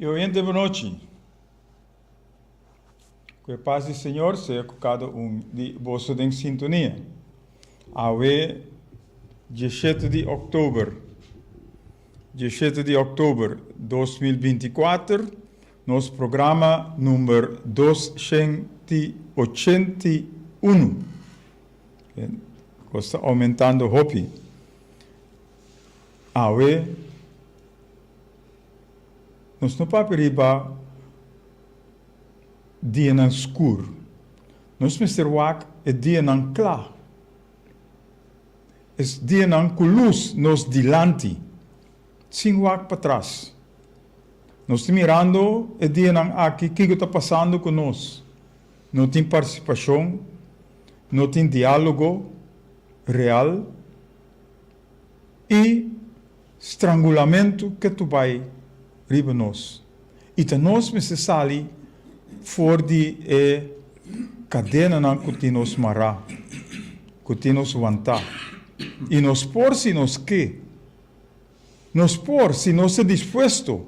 Eu ainda boa noite. Que a paz do Senhor seja com cada de vocês em sintonia. Awe 17 de outubro. 17 de outubro de 2024, nosso programa número 281. Está aumentando o hopi. Awe nós não podemos riba dia não escuro. Nós Mr. Wak é dia não claro. É dia não com luz nos dilante. Sem Wak para trás. Nós estamos mirando é dia não aqui que está passando conosco. Não tem participação, não tem diálogo real e estrangulamento que tu vai riba nós. E então nós me se sali for de cadena não que nos mará, que nos wanta. E nos por si nos que, nos por si nos é disposto,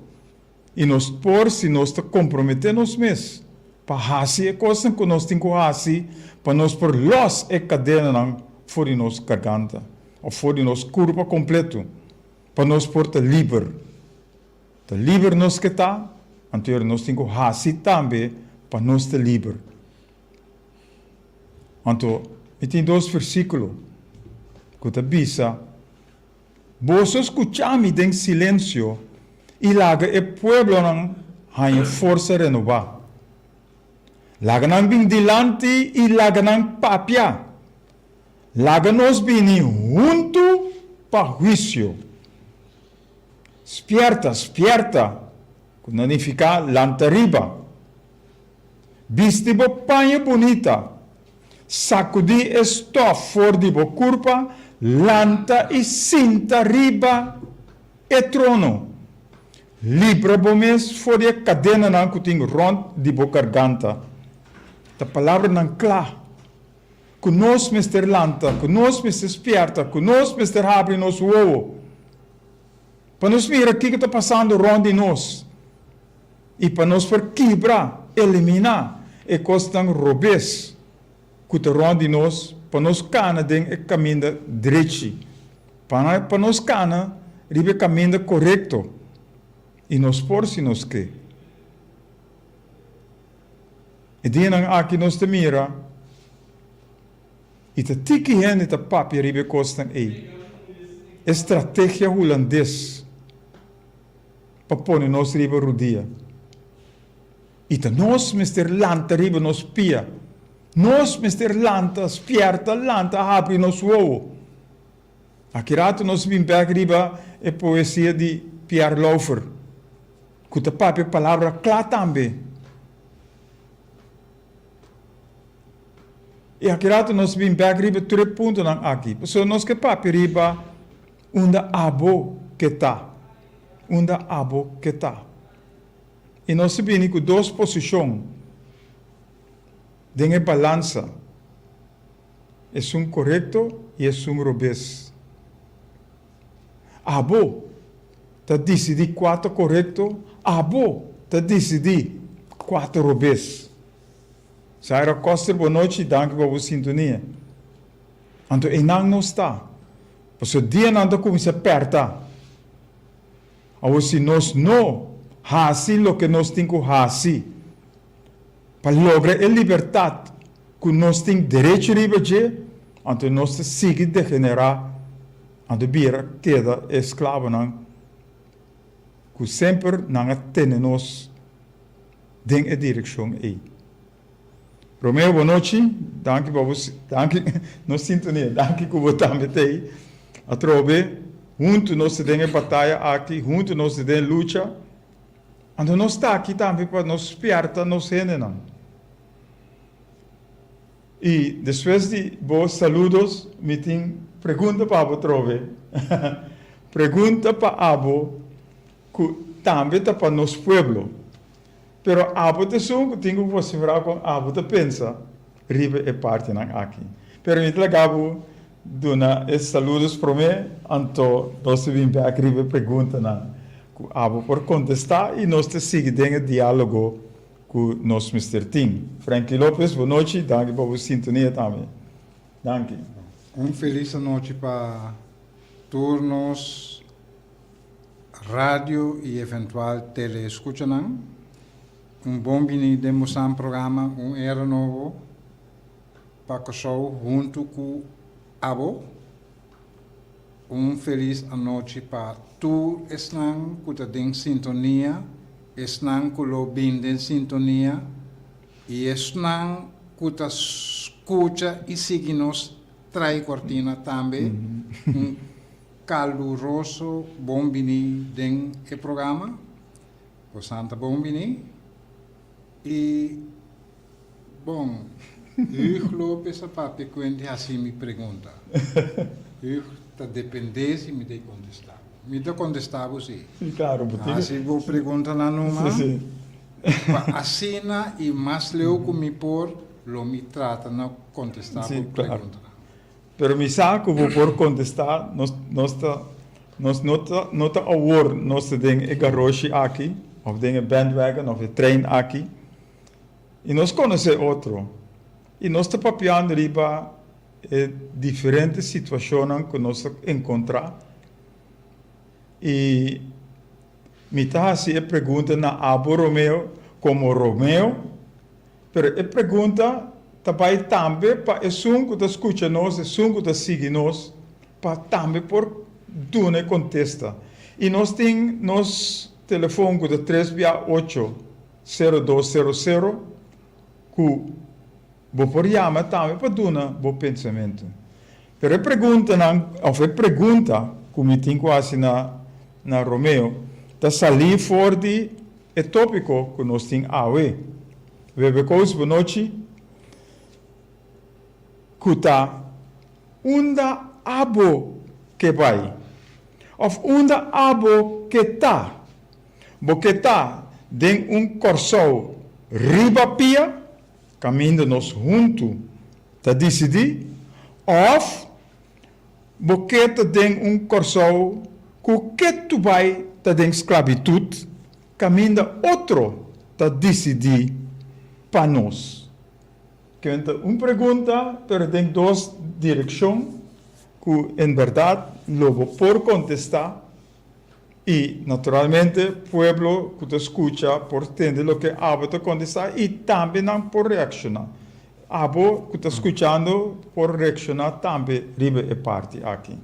e nos por si nos te comprometemos mesmo, para hasi é coisa que nós temos que hasi, para nós por los cadena não for de nos garganta, ou for de nos corpo completo, para nós por te livre. Te livre nos que está, então nós temos que hasi também para nós te livre. Então, tem dois versículos que te bisa. Vos escuchami em silêncio e laga e pueblo não hay força renovar. Laga não vim dilante e laga não papia. Laga nos vini junto para juízo. Spierta, quando não fica lanta riba. Viste bo panha bonita, sacudi estof for de bo curpa, lanta e cinta riba e trono. Libra bo mes for de cadena nan kuting rond de bo garganta. A palavra nan clá. Conosco Mr. Lanta, conosco Mr. Spierta, conosco Mr. Abre nos uovo. Para nos ver o que está passando rond de nós. E para nos quebrar, eliminar, e costam robês, que está rond de nós, para nos cana den o caminho direito. Para nos cana, ribe o caminho correto. E nos por si nos que. E dinang aqui nos te mira, e te tiki hen e te papi ribe costam ei. Estratégia holandês. Para pôr nos ribe rodia. E te nós, Mr. Lanta, ribe nos pia. Nós, Mr. Lanta, spierta, Lanta, abre nos uovo. Aqui rato nós vim back riba e poesia de Pierre Laufer. Que te papi palavra clara também. E aqui rato nós vim back riba 3 pontos aqui. So nós que papi riba unda abo que tá. Unda abo que tá. E nós sabemos que 2 posições de balança é correto e é robês. Abo está decidir 4 correto, abo está decidir 4 robês. Saira Costa, boa noite, danke por sua sintonia. Então, e não está. Porque o dia não está começando a apertar. Ou se nós não hasi lo que nós temos que hasi. Para lograr a liberdade que nós temos direito a receber, então nós seguimos degenerar, então vira queda escravo, que sempre não tem nós dentro da direção aí. Romeo, boa noite. Danke por você. Danke, nos sintonia. Danke que você também tem. A trobe, junto nós temos batalha aqui, junto nós temos luta. Então nós está aqui também para nos espiar, nos não. E depois de bons saludos, me tem pergunta para o trove. Pergunta para abo que também está para nosso pueblo. Pero abo te sum que tenho você falar com abo te pensa, ribe é parte aqui. Pero me tragavo dona esses saludos para mim, então nós vim para ribe pergunta na. ku abo por contestar e nós te seguimos o diálogo com nosso Mr. Tim. Frankie Lopes, boa noite, danke por sua sintonia também. Danke. Feliz noite para turnos, rádio e eventual teleescutanang. Bom bini demos um programa, era novo, para que show junto com abo. Feliz noite para tu estão com a sintonia, estão com o bem de sintonia e estão com a escuta e seguimos trai cortina também. Caloroso bom bini den e programa, o Santa bom bini e bom, eu lope essa parte quando assim me pergunta. Eu tá dependência me de contestar. Me de contestar você. Claro, porque se vou perguntar na numa, sim. assina e mais leu que me por, lo me trata na contestar Sim, por claro. pergunta. Pero mi saco vou por contestar, nós nota award, nós tem e garroche aqui, of tem e bandwagon, of e trein aqui, e nós conhece outro. E nós está papiando riba diferentes situações que nós encontramos. E me está assim a pergunta na Abo Romeo, como Romeo, pero a pergunta também para o som que escuta nós, o som que sigue nós, para também por dune contesta. E nós temos nosso telefone que é 368-0200, que vou por chamar também para duna bom pensamento. Pero a pergunta que me tenho quase na Romeo, está sair fora de tópico que nós temos AOE. Boa noite. Kuta unda abo que vai of unda abo que tá porque tá den corso riba pia caminhando nós junto tá decidir of porque tá den corso que tu vai tá den esclavitud caminhando outro tá decidir para nós. Uma pergunta, pero tem duas direções que, em verdade, logo por contestar e, naturalmente, o povo que te escuta por entender o que abo te contestar e também não por reaccionar. Abo que te escutando por reaccionar também ribe e parte aqui.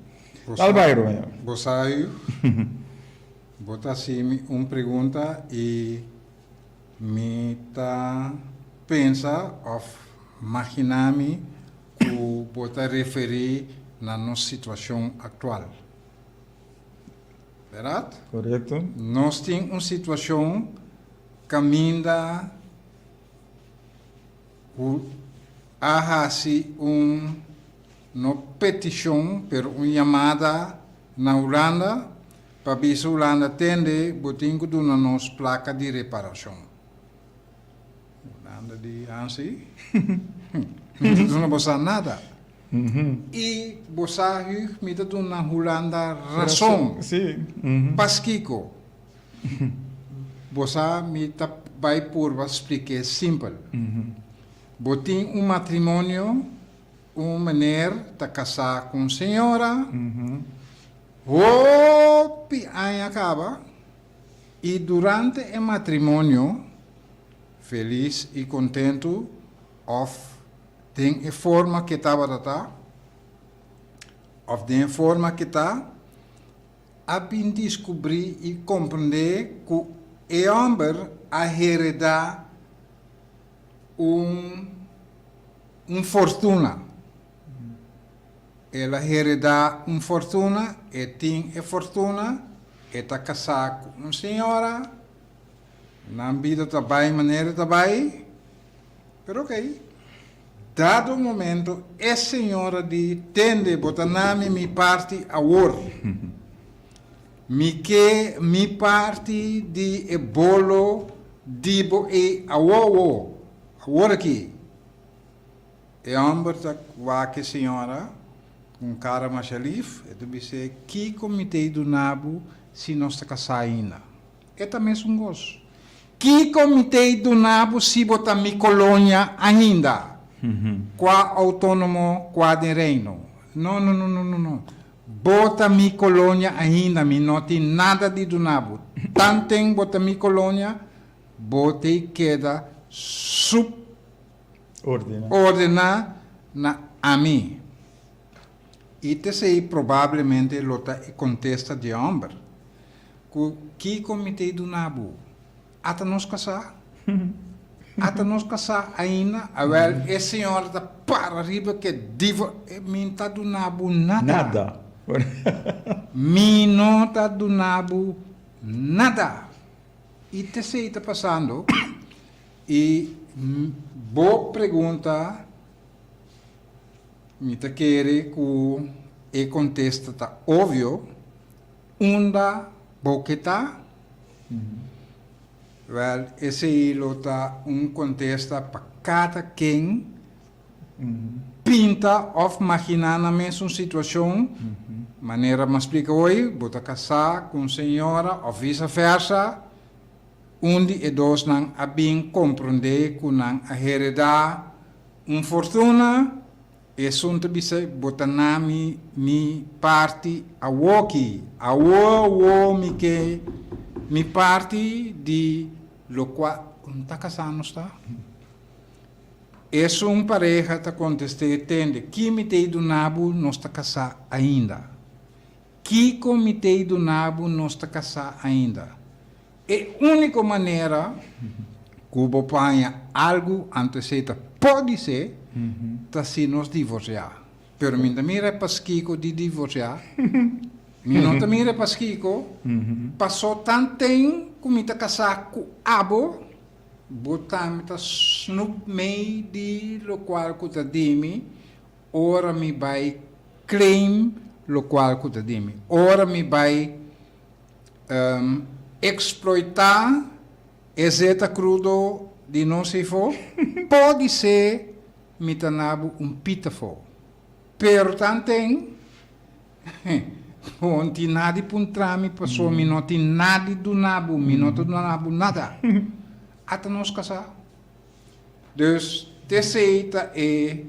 Albairo, Você bota assim uma pergunta e me tá pensa of imaginar-me que vou referir na nossa situação atual. Verdade? Correto. Nós temos uma situação caminha há uma petição, uma chamada na Holanda, para ver se a Holanda atende, botinho de uma nossa placa de reparação. De ansi, não bosa nada. E bosa me dá uma Holanda razão. Sim. Pasquico. Bosa me tá vai por explicar simples. Botin matrimônio, mulher tá casar com senhora. Hopi aí acaba. E durante o matrimônio feliz e contento, tem a forma que estava tem a forma que está, a bem descobrir e compreender que o homem a heredar fortuna. Ela hereda fortuna, e tem a fortuna, e está casado com uma senhora, na vida trabalho, maneira trabalho, pero ok. Dado o momento, a senhora de tende botanami mi parte a war. Mi parte de bolo dibo e a war aqui. E amber tak wake senhora, com cara machalif, e tu bise, que comitê do nabo, se nós está casar ainda. É também um gosto. Que comitê do nabo se botar mi colônia ainda? Qua autônomo, qua de reino. Não. Bota mi colônia ainda, mi não tem nada de do nabo. Tantem bota mi colônia, bota e queda ordenar na a mim. E te provavelmente lota e contesta de homem. Que comitê do nabo? Ata nos casar? Ata nos casar ainda? Well, esse senhor está para arriba que diva, minta do nabo nada. Minota do nabo nada. E te está passando e boa pergunta me te quer que e contesta tá óbvio onda boqueta well esse lota contesta para cada quem pinta ou imagina na mesma situação maneira me explica hoje bota casar com senhora ou vice-versa onde e dois não a bem compreender que não a heredar fortuna e sunta bisa bota mi parte a woki a wo mi parte di lo qual não tá casando está é pareja tá conteste tende que me tem do nabo não está casado ainda que comitê do nabo não está casado ainda é a única maneira que o panha algo anteceda pode ser tá se nos divorciar. Pero mi mira pasquico di divorciar. Mi não mira pasquico. Passou tanto tempo como tá casar com abo. Botar tá snoop mei di lo qual que tá dimi. Ora mi vai claim lo qual que tá dimi. Ora mi vai exploitar exeta crudo de não se for. Pode ser mitanabo pitiful. Pero tanto não tem nada puntrami passou, mi não tem nada do nabo, mi não tem nada. Até nós casar. Dus, terceira é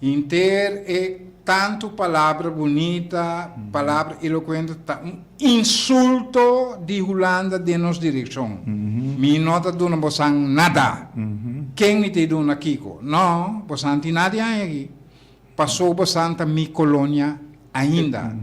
inter é tanto palavra bonita, palavra eloquente, tá insulto de Holanda de nossa direção. Mi não está dando nada. Quem me te dona Kiko? Não, você não tem nada aí. Passou bastante mi colônia ainda.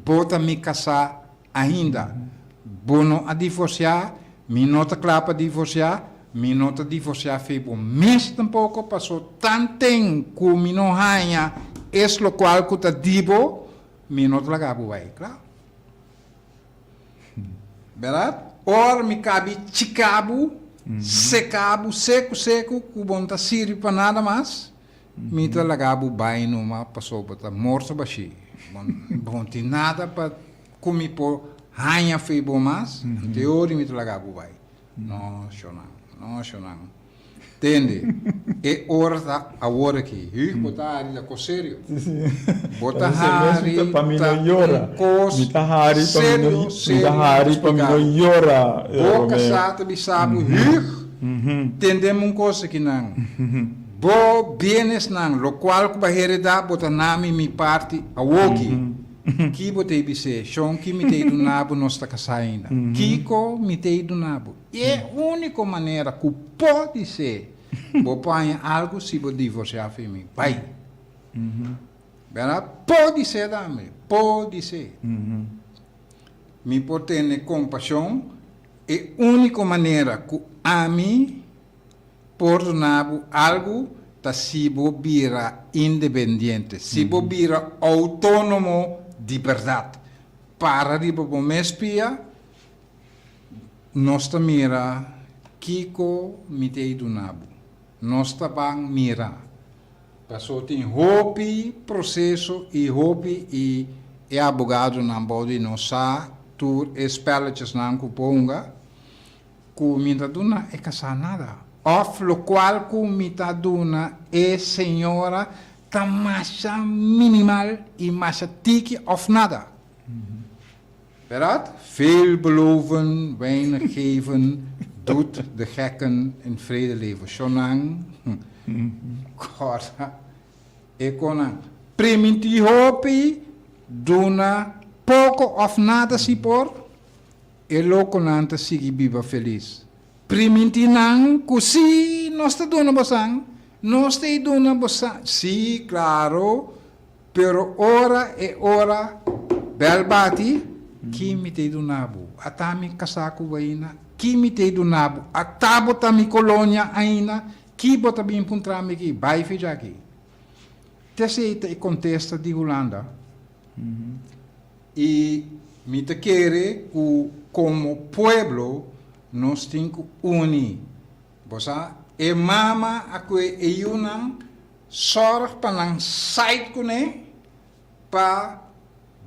Bota mi casa ainda. Bono a divorciar, mi nota clapa divorciar, mi nota divorciar febo. Mas tampouco passou tanto tempo que mi não ganha, é lo qual que tá dibo, mi nota lagabo vai, claro. Verdade? Ora mi cabe chicabo, secabo, seco, que bom tá sirve para nada mais. Mi tá lagabo vai numa passou para morto baixi. Bom tem nada para comer por hanha febo mais. Teoria mi tá lagabo vai. Não, não. Entende? É hora da agora aqui. Botar ali da cosério. Botar hari para mim não llora. Mita hari para mim não llora. Boca sata bisabu. Entendemos coisa que não. Bo bienes não, lo qual que vai heredar botar nami mi parte a woki. Que botei bise, chon que me tei do nabo não está casado ainda. Kiko me tei do nabo. É a única maneira que pode ser. Vou pôr algo se vou divorciar de mim. Vai. Pode ser também. Pode ser. Me pode ter compaixão. É a única maneira que a mim por nabo algo tá se vou vira independente, se vou vira autônomo de verdade. Para de bobo mespia, nós mira Kiko mitei do nabo. Nós bang mira. Passou tem hopi processo e hopi e abogado não pode não sa tur espelletjes não cuponga. Ku minta duna é casar nada. Of lo qual ku minta duna é senhora tamasha minimal e masha tiki of nada. Verdad? Veel beloven, weinig geven, doet de gekken in vrede leven. Shonang, korta, ekonang. Primiti hopi, duna poco of nada si por, e loco nanta sigi biba feliz. Primiti nang, kusi, nosta duna bosang, nosta duna bosang. Sí, claro, pero ora e ora, belbati, kimi te do nabu, atami kasaku waina, kimi te do nabu, atabo tami kolonia aina, kibo tabi impuntrami ki, bai fijaki. Tessita e contesta di Holanda. E mi te quiere que como pueblo nos tinco uni. Bosa, e mama akwe e yunang zorg panang site kune pa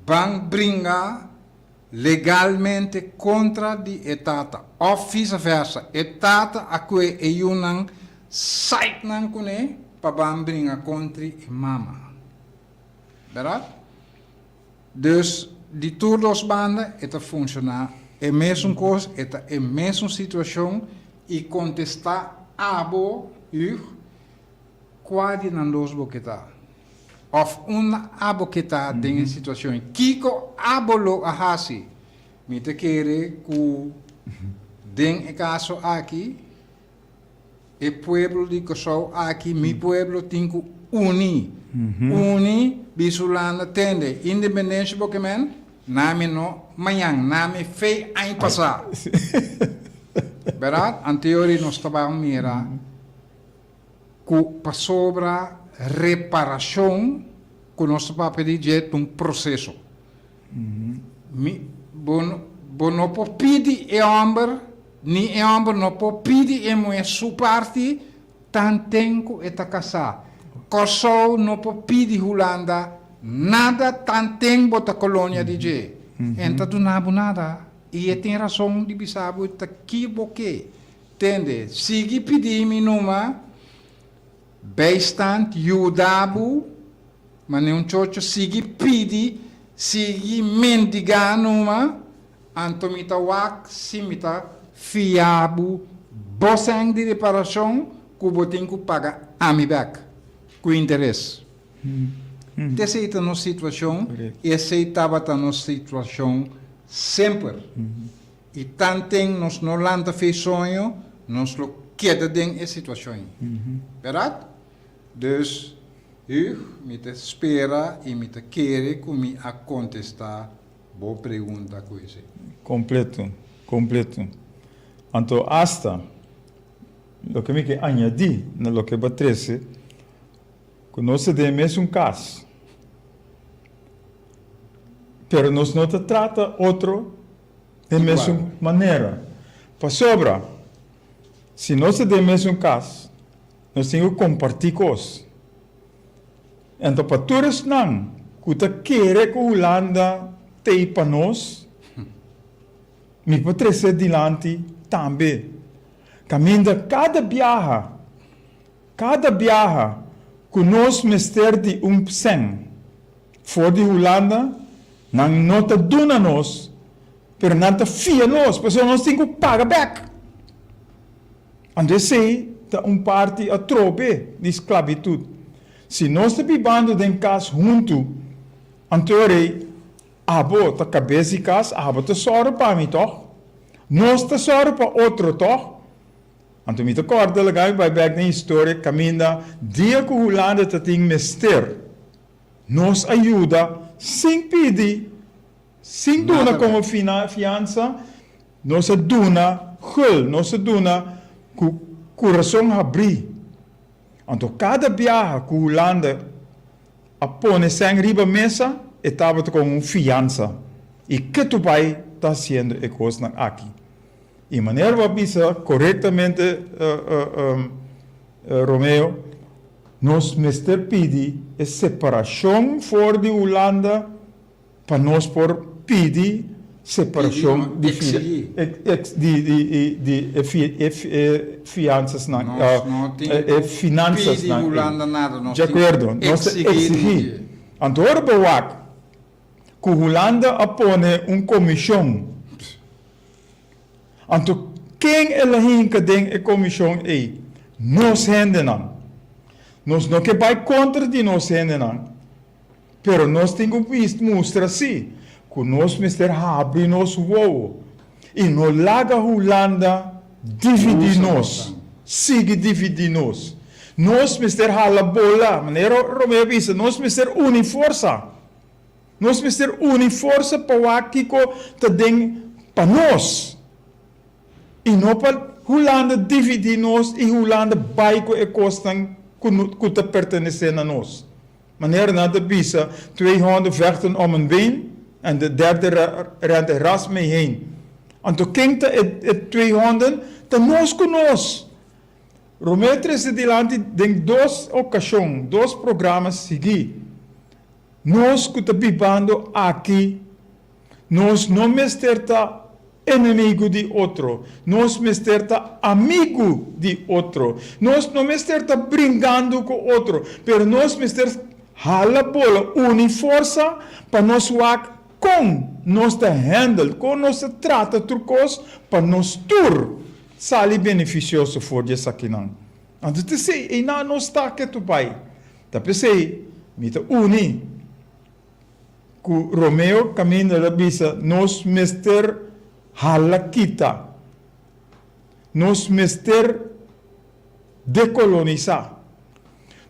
bang bringa legalmente contra di etata of vice-versa etata a cui e yunang site nan kune pa bambringa contri e mama. Verdade? Dus die toerdos banden eta funciona e mesmo coisa eta e mesmo situação e contestar abo quadi nan dos boketa. Of una abo kita dengan situação kiko abolo ahasi mi te quere ku den e caso aqui e pueblo di Kosovo aqui mi pueblo tinko uni uni bisulana tende independência bokemen nami no mayang nami fe ai passa verdade anteriori nos trabalham mira ku pasobra reparação que nós vamos pedir um processo. Não pode pedir e amber, nem e amber não pode pedir e moer sua parte, tanto e takasa. Kosovo não pode pedir Holanda, nada tanto bota colônia de je. Então do nada. E tem razão de bisabo tá que boque. Entende? Sigue pedir me numa bijstand, judabu, maar não chocho sigi pidi, sigi mendigano, antomita wak, simita, fiabu, bosang de reparação, cubotinho paga amibak, com interesse. Aceita na situação, e aceitava na situação sempre. E tanto nos não lanta fez sonho, nos lo queda dentro da situação. Verdade? Dus, me te espera e me te quer que me a contestar boa pergunta coisa. Completo. Então, hasta lo que me que añadir na lo que batrece, que nós temos um caso, pero nós não te trata outro da mesma maneira. Para sobra, se nós temos um caso, nós temos que compartilhar coisas. Então, para todos não, que te quer que a Holanda tenha para nós, me pode ser adiante também. Caminha cada viagem, que nós mestre de sem, for de Holanda, não te dona nós, mas não te fia nós, porque nós temos que pagar back. Então, sei, parte a trope de esclavitud. Se nós estamos vivendo em casa junto, então, abo ta cabeça de casa, abo ta soro para mim, toch? Nós ta soro para outro, toch? Então, me acorda, legal, vai back na história, caminha, dia que o Holanda tem mestre, nos ajuda, sem pedir, sem dona como fiança, nos dona, nos dona, coração abrir. Então, cada viagem que a Holanda põe sem riba mesa, estava com uma fiança. E que tu vai estar sendo a coisa aqui. E maneira que bisa corretamente, Romeo, nós mestre pedi a separação fora de Holanda para nós por pedir separação de fianças finanças de acordo nós exigir então que Holanda apone comissão. Então, quem é que tem a comissão aí? Nós ainda não. Nós não que vai contra de nós ainda não. Pero nós temos visto mostrar assim, que nós mister abre nosso voo. E não larga Holanda dividir nós. Sigue dividir nós. Nós mister hala bola. Maneira Romeo disse, nós mister unir força. Nós mister unir força para aqui que tem para nós. E não para Holanda dividir nós e Holanda vai com a costa que te pertencem a nós. Maneira nada bisa, 2 handen vechten om een been en de derde rent ras mee heen. En toen ging het 2 handen, dan nos con nos. Romeo trece dilante den 2 ocasiões, 2 programas seguir. Nós que te bibando aqui, nós não mesterta inimigo de outro, nós mesterta amigo de outro, nós não mesterta brincando com outro, pero nós mesterta hala bola, une força para nós work com nós te handle, com nós te trata turcos para nós tur sali beneficioso for essa aqui não. Então te sei, e não está que tu pai. Tá pensei, me te une. Que Romeo caminha da bisa, nós mester hala kita, nós mester decolonizar,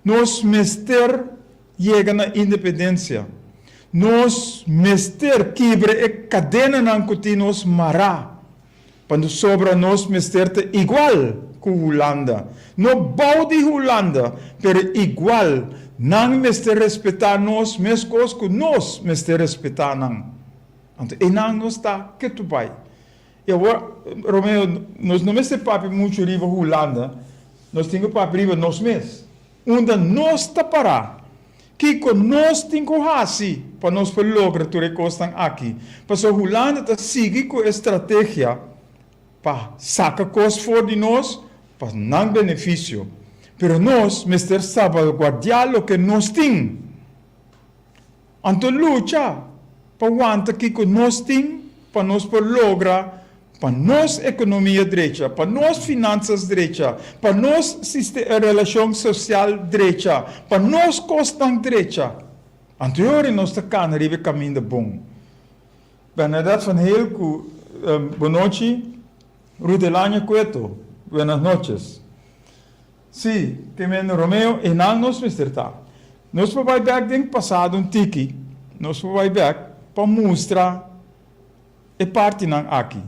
nós mester chega na independência. Nós mester quebra a cadena não que nos mará. Quando sobra nós mester igual que Holanda. Não bau de Holanda, pero igual. Não mester respeitar nós, mesmas coisas que nós mester respeitar não. Então, e não está que tu vai. Romeo, nós não mester papi muito riba Holanda. Nós temos papi riba nós mesmos. Onde nós está parar. Que nós temos assim para nós lograr tudo que estão aqui. Mas a Holanda está seguindo com a estratégia para sacar coisas fora de nós, para não benefício. Mas nós, mister salvaguardar o que nós temos. Então, luta para aguentar que nós temos, para nós lograr para nossa economia direita, para nossas finanças direita, para nossa relação social direita, para nossa costa direita. Anterior nós estamos no caminho bom. Bernadette van Heel, boa noite. Rudelania Cueto, buenas noches. Sim, Temendo Romeo, e não nós misterta. Nós vamos back den passado tiki, nós vamos back para mostrar a parte não aqui.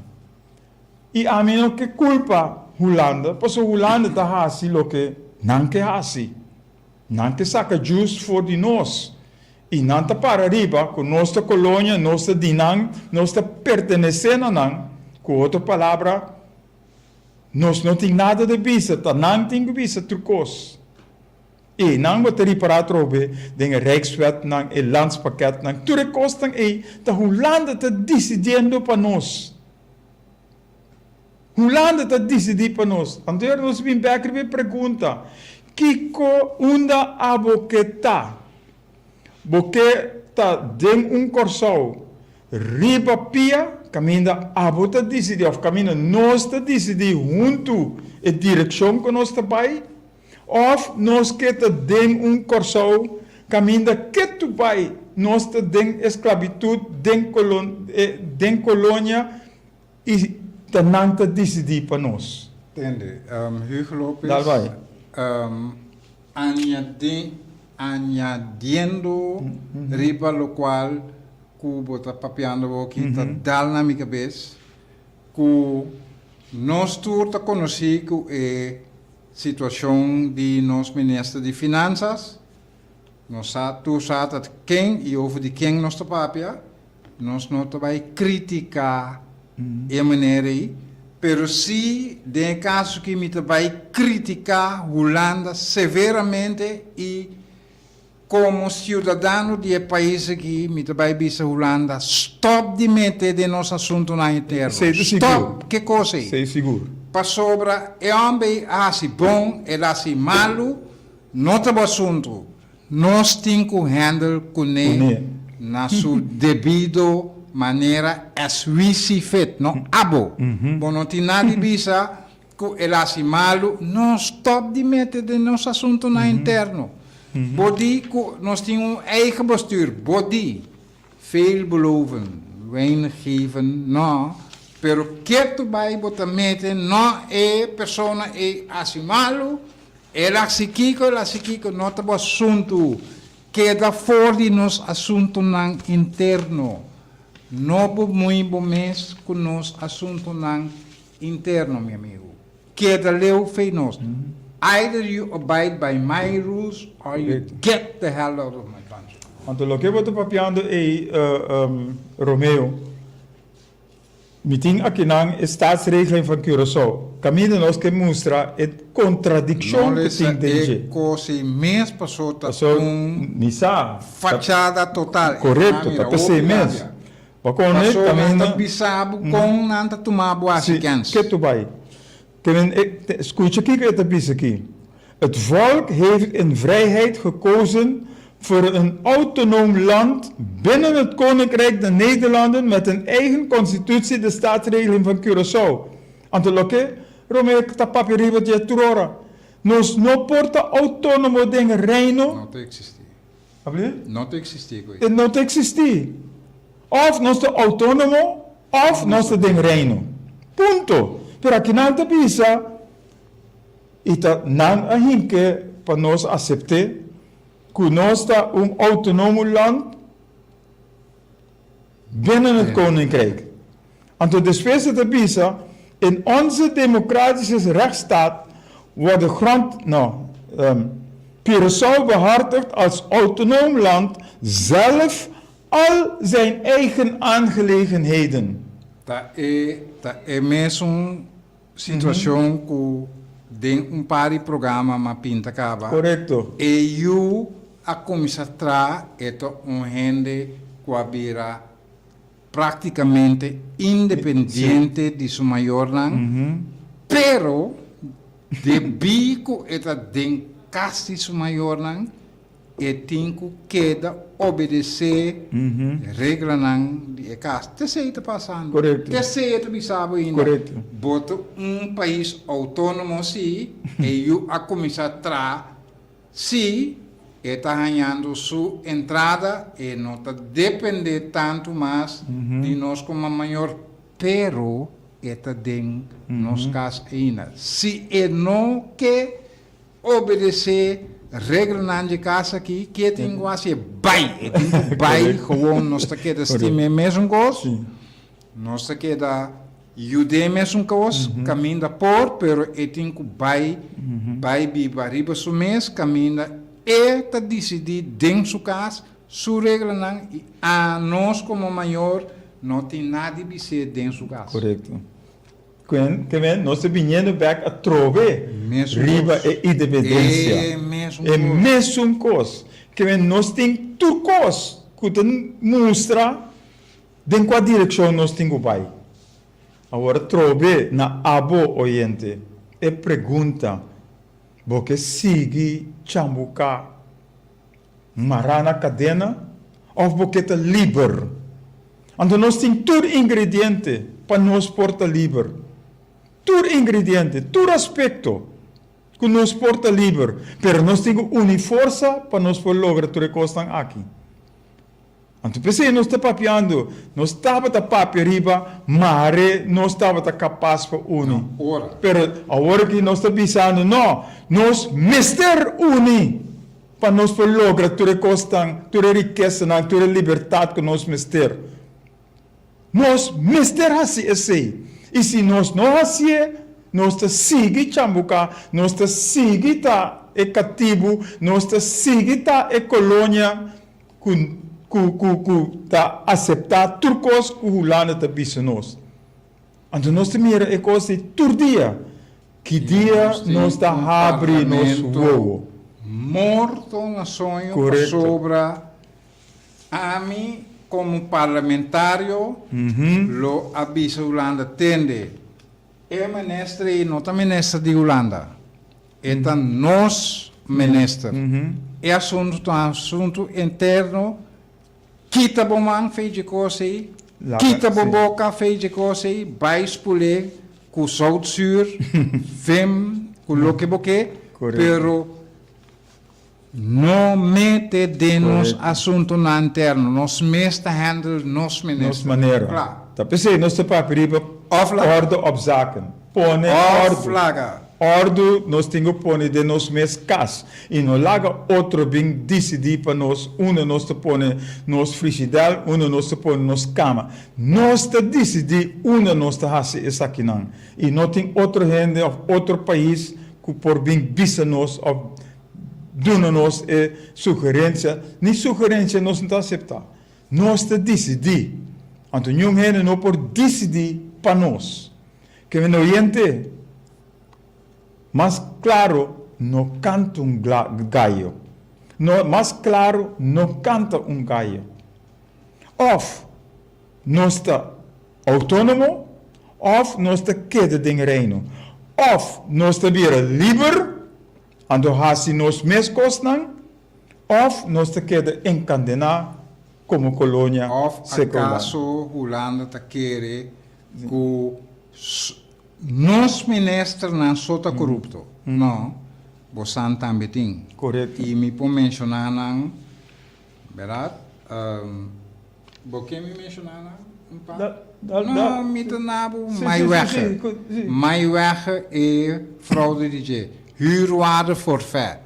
E a menos que culpa Holanda, porque Holanda está assim o que não que assim, não que saca justo for de nós, e não está para arriba com nossa colônia, nossa dinam, nossa pertenecendo a não, com outra palavra, nós não tem nada de visa, tá não tem visa turcos. E não vou ter reparar trobe, den Rijkswet, não, e landspakket, não, tudo custa aí, da Holanda está decidindo para nós. Holanda está decidindo para nós. Então, nós vimos back e pergunta, Kiko unda a boqueta? Boqueta den corsão, riba pia, caminha a bota decidir, ou caminha nós está decidir junto a direção que nós está vai, ou nós que está den corsão, caminha que tu vai, nós está den esclavitud, den colônia e não está decidir para nós. Entende? Hugo Lopes, Daar vai. añadiendo riba lo cual Cuba está papiando aqui, está dando na minha cabeça, que nós todos conhecemos a situação de nosso ministro de Finanças, nós sabemos quem e over de quem nós está papia, nós não vai criticar a maneira aí, pero se de caso que me vai criticar Holanda severamente e como cidadão de país aqui, me vai dizer Holanda, stop de meter de nosso assunto na interna. Stop, que coisa aí? Sei seguro. Para sobra, é homem assim bom, é assim malo, não é o assunto. Nós temos que handle com ele na su debido maneira as we see fit, no? Abo. Bom, não tem nada de bisa que ele assim malo, não stop de meter de nosso assunto na interno. Body, nós temos eigen bestuur, body. Veel beloven, weinig geven, no. Pero que tu vai botar mete, no é persona é assim malo, ela se kiko, não tá bom assunto. Queda fora de nos assunto nan interno. Não po muito bom mês com nos assunto nan interno, meu amigo. Queda leu fei nos. Either you abide by my rules or you get the hell out of my country. Want lo que boto papiando Romeo. Meeting aqui na staatsregeling van Curaçao. Caminho nós que mostra a contradição que tem dentro. Coisa mês passou tá Nisa. fachada total. Correto, tá pensei mesmo. Bakone também não bisabo com nanta tomar boa sequência. Que tu vai? Escuta aqui que het is aqui. Het volk heeft in vrijheid gekozen voor een autonoom land binnen het Koninkrijk der Nederlanden met een eigen constitutie, de staatsregeling van Curaçao. Anteloke, Romeo ta papiri wat je trora. Nos no porta autonomo ding reino. Não te existir. Abli? Não te existir. Het not existi. Of nos te autonomo, of nos te ding reino. Punto. Pero aqui não te pisa. Ita nan a hinke para nós aceitar que nós está autonomo land binnen het Koninkrijk. En tot de specie te pisa, in onze democratische rechtsstaat wordt de grond, Curaçao behartigt als autonoom land zelf al zijn eigen aangelegenheden. Dat é mesmo situação que tem pari programa ma pinta cava. Correcto. E eu a começar a gente que vira praticamente independente de sua maior lang, pero de bico eta den casti sua maior lang e tinco queda obedecer regra nang de casa. Te sei tá passando. Correto. Te sei tá bisabo ainda. Correto. Bota país autônomo sim e eu a começar a se está ganhando sua entrada e não está depender tanto mais de nós como maior, pero está dentro nos casos ainda. Se não quer obedecer regra na de casa aqui, que tem quase vai, gewoon nós está queda estima mesmo coisa, nós está queda jude mesmo coisa, caminha por, pero tem que vai viva riba su mês, caminha e tá decidir dentro sua casa, sua regra não, e a nós como maior não tem nada de ser dentro sua casa. Correto. Que nós estamos vindo back a trove riba e independência. É mesmo coisa. Que nós temos tudo coisa que mostra em qual direção nós temos que ir. Agora trove na abo oriente e pergunta porque sigue chambuca marana cadena ou porque está livre. Então nós temos tudo ingrediente para nós porta livre. Tudo ingrediente, tudo aspecto que nos porta livre, pero nós temos uma força para nós lograr tudo que estão aqui. Então, pensei, nós estamos papiando, nós estamos a papi riba, mas nós estamos capaz para unir. Pero agora que nós estamos pensando, não, nós mister unir para nós lograr tudo que estão, toda riqueza, toda liberdade que nós mister. Nós mister assim. E se nós não fazemos, nós seguimos chambuca, nós seguimos e cativo, nós seguimos e colônia que aceitar tudo coisa que o lado está bisa nós. Então nós temos a coisa todo dia, que dia nós está abre nosso ovo. Morto na sonho sobre a mim como parlamentário, lo avisa Holanda tende. É ministro, não é ministro de Holanda. É nós ministro. É assunto interno Kita bomang feije kosei, Laga, kita sim. boboca feije kosei, baispule, com zoutzuur, vim, com loke boke, Correto. pero não mete de nos Correto. assunto na interno, nos mesta handle nos Nos minister. maneira. Claro. Tá pensei, nós te paperiba Aflaga. ordem op zaken. Pone ordem. Flaga. Ordem nós temos que pôr de nós mes cas. E não laga outro bem decidir para nós. Nós te põe nos frigideira, nós te põe nos cama. Nós te decidir, nós te hace isso aqui não. E não tem outro gente ou outro país que por bem bisa nós ou dona-nos sugerência. Nem sugerência nós não aceitar. Nós te decidir. Então, não gente não por decidir para nós. Que me não ente. Mas claro, não canta gallo. No, mas claro, não canta gallo. Of nós está autônomo, of nós está queda de reino. Of nós está vira livre, ando hasi nós mes cosnan, of nós está queda encadenado como colônia Of secular. acaso Holanda te querer que nos ministros não sota corrupto. Não. Bosan também tem. Correto. E me pode mencionar não, verdade? Porque me mencionar não? Não, me tornava mais weg. sim. Mais weg é fraude de huurwaarde forfait.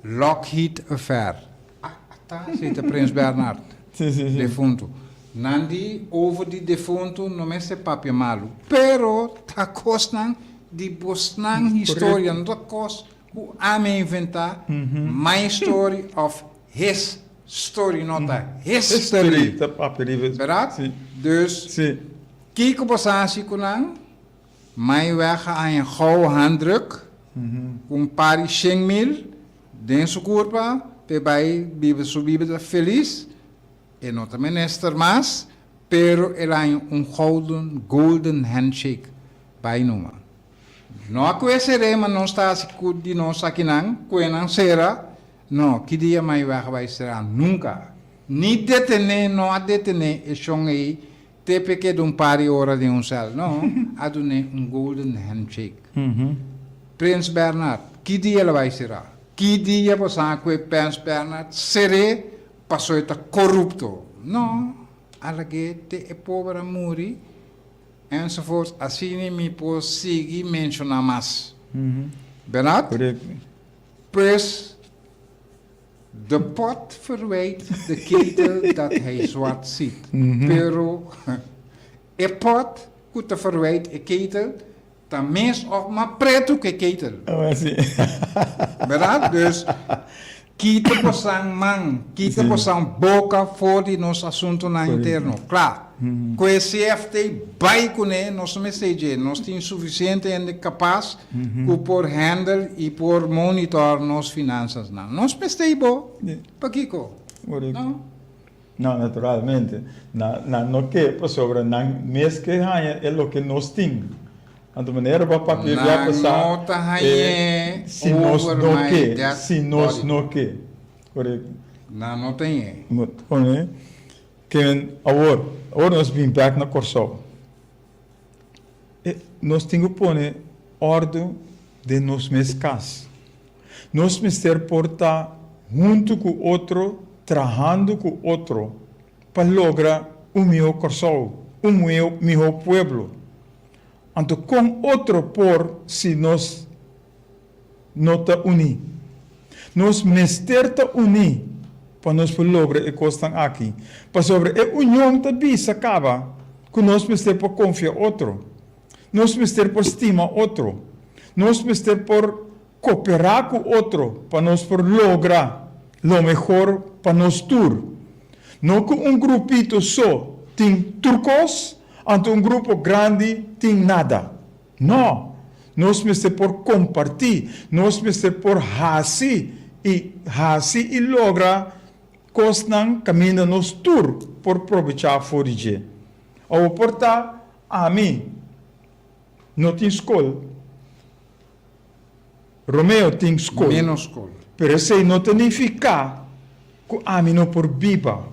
Lockheed affair. Ah, tá, zit Prins Bernhard. Sim, sim, sim. Defunto. Nandi over die defunto não é papel malo. Pero ta costan di bosnan historia não ta cos o ame inventar my story of his story nota history. Tá paperiba. Verdade? Sim. Dus Sim. kijk op asasi kunang my weg aan een gouden handdruk. Pari 100.000 denso curva pe bai bibe subida feliz. E não também nesta mas, pero era golden handshake by numa. Não conheceremos não está de nós aqui não, não será, não, que dia mais vai será nunca. Ni detener, não a detener, e chão aí, te peque de par de hora de céu, não, a donar golden handshake. Prins Bernhard, que dia ela vai será? Que dia você com Prins Bernhard será? Passou a corrupto. Não, alage te é pobre muri, enzovoort. Assim me pode seguir mencionar mais. Verdade? Correto. Pois, de pot verwijt de ketel dat hij zwart ziet. Pero, e pot, goed te verwijt e ketel, dan mens of maar preto que ketel. Ah, sim. Verdade? Dus, kita posang man, kita posang boca for die nos assunto na interno. Claro. Com esse CFT vai com ele, nós não sei nós temos suficiente e capaz por handle e por monitor nos finanças não. Nós pensei bom, para Kiko. Não. Não, naturalmente. Não que sobre não mês que ganha é o que nós temos. De maneira para papel já passar. Se nós não que, se nós não que, correto? Não tem. Muito, né? Que agora nós vim back na Corsol. Nós temos que pôr ordem de nos mescas. Nós mister portar junto com o outro, trabalhando com o outro, para lograr o meu Corsol, o meu pueblo. Então, com outro por se nós não te unir. Nós mister te unir para nós lograr e costan aqui. Para sobre a união também se acaba, que nós mister por confiar outro. Nós mister por estima outro. Nós mister por cooperar com outro, para nós por lograr o melhor para nós tour. Não com grupito só tem turcos, ante grupo grande tem nada. Não. Nós mister por compartilhar, nós mister por hasi e logra cosnan caminho nos tour por aproveitar forige. Ao portar a mim não tem escola. Romeo tem escola. Menos escola. Pero se não significa que a mim não por biba.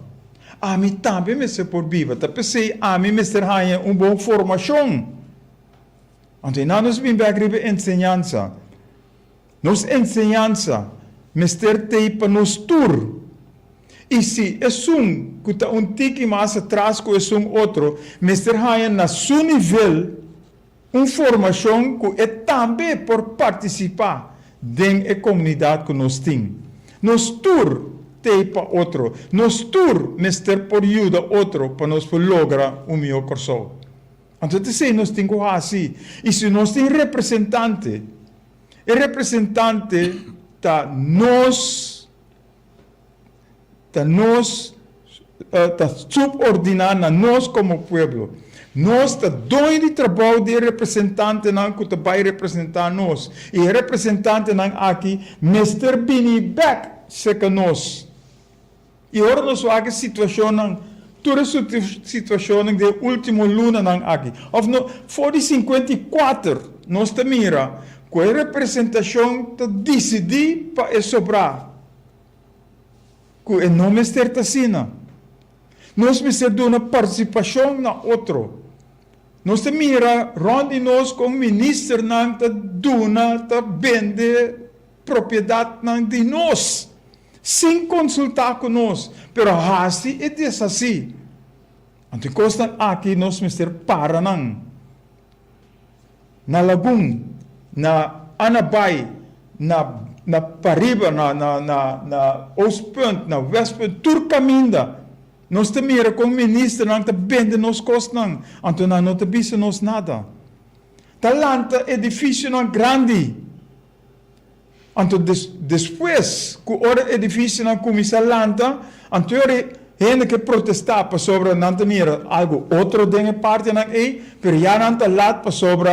a mim também me se por viva, tá pensei a mim me ser ganha boa formação. Então nós vim para a ensinança. Nos ensinança, mister te para nos tur. E se é que está tique mais atrás que é outro, mister ganha na seu nível formação que é também por participar da comunidade que nós temos. Nos tur te para outro, nos tur mister por ajuda outro para nós lograr melhor coisa. Então, se nós temos assim, e se nós temos representante, o representante está subordinado a nós como povo. Nós está doido de trabalho de representante não que vai representar nós. E o representante não aqui, Mr. Bini Beck, seca nós. E agora nós vamos a situação não, toda a situação de último luna não aqui. Of no, for de 54, nós te mira, com a representação te decidir para sobrar. Com o nome Mr. Sina. Nós precisamos de uma participação na outro. Nós te mira, onde nós como ministro não te duna, te vende propriedade não de nós, sem consultar com nós. Pero assim é assim. Então, costa aqui nós precisamos para não. Na Lagum, na Anabai, na Pariba, na Ostpunt, na Westpunt, tudo caminho. Nós te mira como ministro, não te vende nos costas, então não te bisa nos nada. Talanta edifício não grande. Então depois que o edifício não começa a lanta, então gente que protestar para sobre não te mira algo outro de parte não é, pero já não te lata para sobre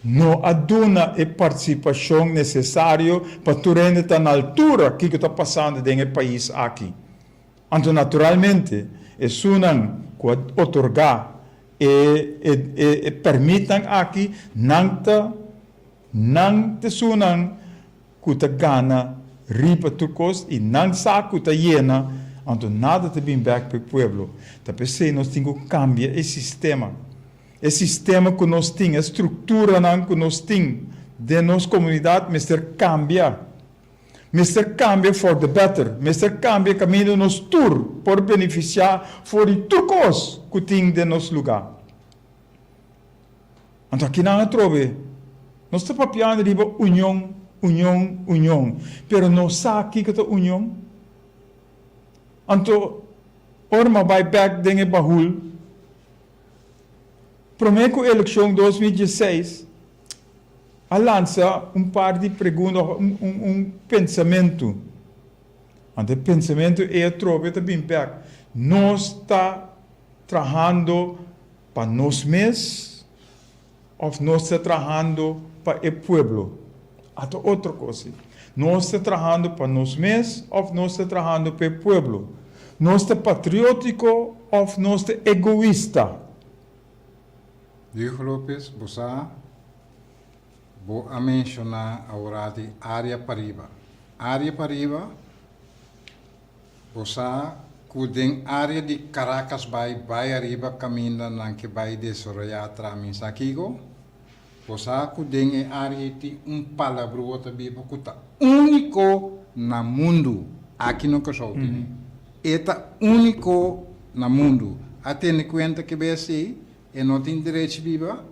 não aduna a participação necessária para tu estar na altura que está passando no país aqui. Então, naturalmente, é sunang que otorgar e permitam aqui não te sunang que te gana ripa turcos e não sabe que te llena, então nada te bem back para o pueblo. Então, nós temos que cambiar o sistema. O sistema que nós temos, a estrutura que nós temos de nossa comunidade, mister cambia. Mister cambia for the better. Mister cambia caminho nos tour por beneficiar for de turcos que tem de nosso lugar. Então aqui não trove. Nós estamos papiando de união. Pero não sabe que é união. Então, orma vai back dengue bahul. Prometo eleição 2016. A lança par de perguntas, pensamento. O pensamento é trove também back. Nós está trabalhando para nós mesmos ou nós está trabalhando para o povo? Até outra coisa. Nós está trabalhando para nós mesmos ou nós está trabalhando para o povo? Nós está patriótico ou nós está egoísta? Diego Lopes, você vou mencionar agora de área Pariba. Área Pariba, você que área de Caracas vai arriba caminho na que vai de Soraya tramin sakigo. Você que tem área de palabra também porque único na mundo aqui no Casote. Eta único na mundo. Até ne conta que be assim, e não tem direito viva.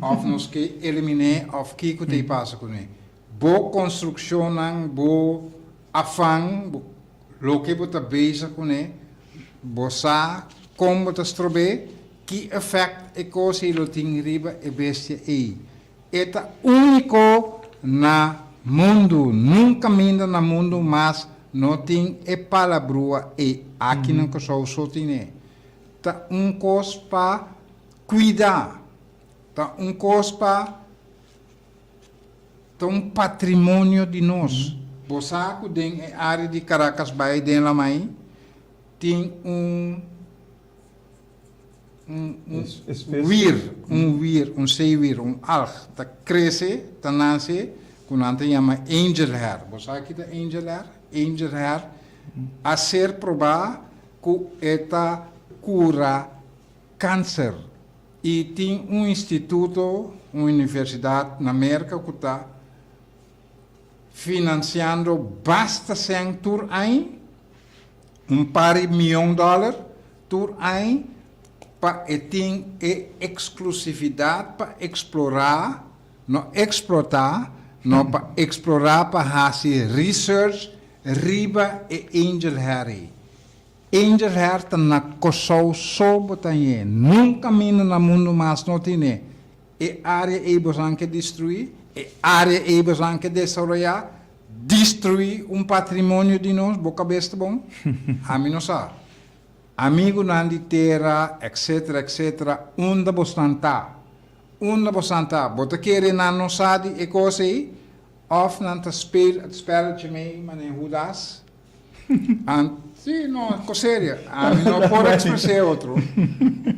Of nos que eliminar of que te passa com ele. Bo construção nang bo afang lo que bota beisa com ele. Bo sa como bota strobe que effect e coisa ele tem riba e bestia e. Eta único na mundo, nunca minda na mundo, mas não tem e palavra e aqui não que só tem. Tá coisa para cuidar. Tá coisa para patrimônio de nós. Você que tem a área de Caracas vai de lá mais tem seiwir, alg, tá cresce, tá nasce, quando a gente chama angel hair. Você aqui tá angel hair a ser provar que eta cura câncer. E tem instituto, uma universidade na América que está financiando basta sem tur ano, par de milhão de dólares tur ano, para ter exclusividade para explorar, não explotar, não para explorar para fazer research, riba e Angel Harry. Angel Harry está na coção sobre nunca mina no mundo mais não tem. E área é que destruir, e área é que desenvolver, destruir patrimônio de nós, boca besta bom, a mim não sabe. Amigo nan di terra, etc., etc., onda bostanta. Bota querer nan não sabe e coisa aí, of nan ta spelletje mee, maar in Judas. Sim, não, com sério. A mim não pode expressar outro.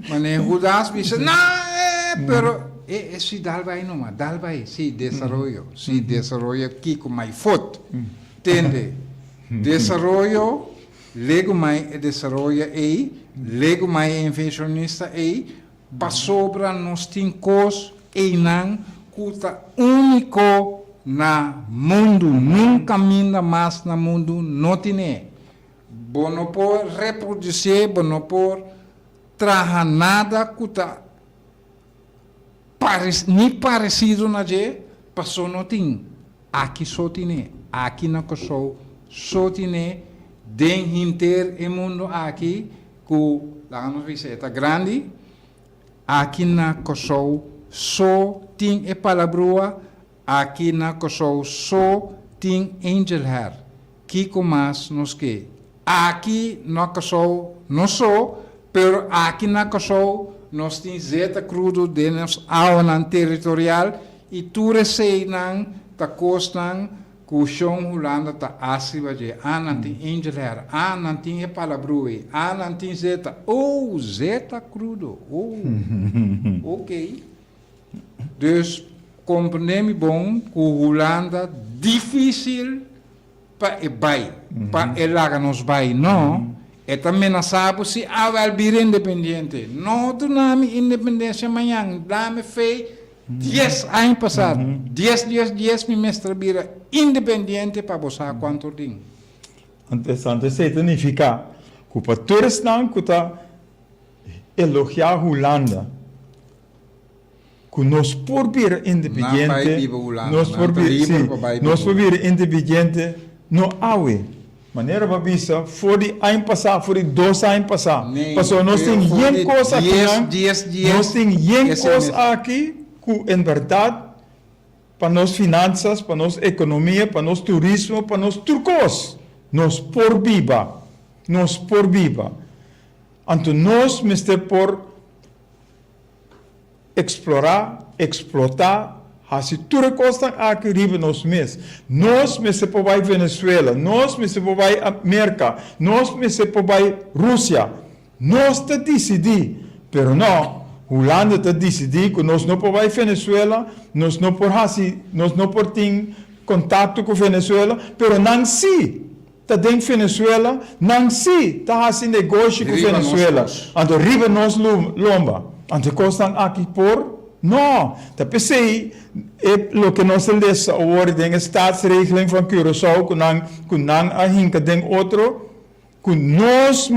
Mas em Judas diz, não, pero se dalbai não, dalbai, se desenvolve aqui com mais foto, entende? Desenvolve, lego mais desenvolve aí, lego mais invencionista aí, para sobra nós temos e não cuta único na mundo, nunca minda mais na mundo, não tem. Não pode reproduzir, não pode trazer nada cuta nem parecido na gente, passou não tem. Aqui só tem, aqui na coisa só tem, den inter e mundo aqui, que lá nos visita grande, aqui na coisa só tem e palavra, aqui na coisa só tem Angel Hair, que mais nos que aqui na coisa não só, pero aqui na coisa nós temos zeta crudo de nos área territorial e tudo sei não ta costan que chão Holanda ta asiva de não tem Angel Hair, não tem palabrui, não tem zeta, zeta crudo, ok. Dus compreendemos bom que Holanda difícil para bai, para elaga nos bai, não. E também não sabe se vai vir independente. Não do nome independência amanhã, dá-me fei 10 anos passados, 10 me mestre vira independente para você quanto tem. Interessante, isso significa que para todos não que está elogiar Holanda, que nós por vir independente, nós por vir independente, não há maneira para visa, for de ano passado, for de 2 anos passados. Passou, nós temos uma coisa aqui, nós temos uma coisa aqui, que em verdade, para nós finanças, para nós economia, para nós turismo, para nós turcos, nós por viva. Então, nós temos por explorar, explotar, assim, tudo coisa aqui riba nós mesmos. Nós por vai Venezuela, nós por vai América, nós por vai Rússia. Nós te decidir, pero não, Holanda te decidir que nós não por vai Venezuela, nós não por ter contato com Venezuela, pero não se tá dentro Venezuela, não se tá fazendo negócio com Venezuela. Então riba nós lomba, então coisa aqui por não, tá pensei o que nós lemos agora tem a staatsregeling van Curaçao que não a hinca tem outro que nós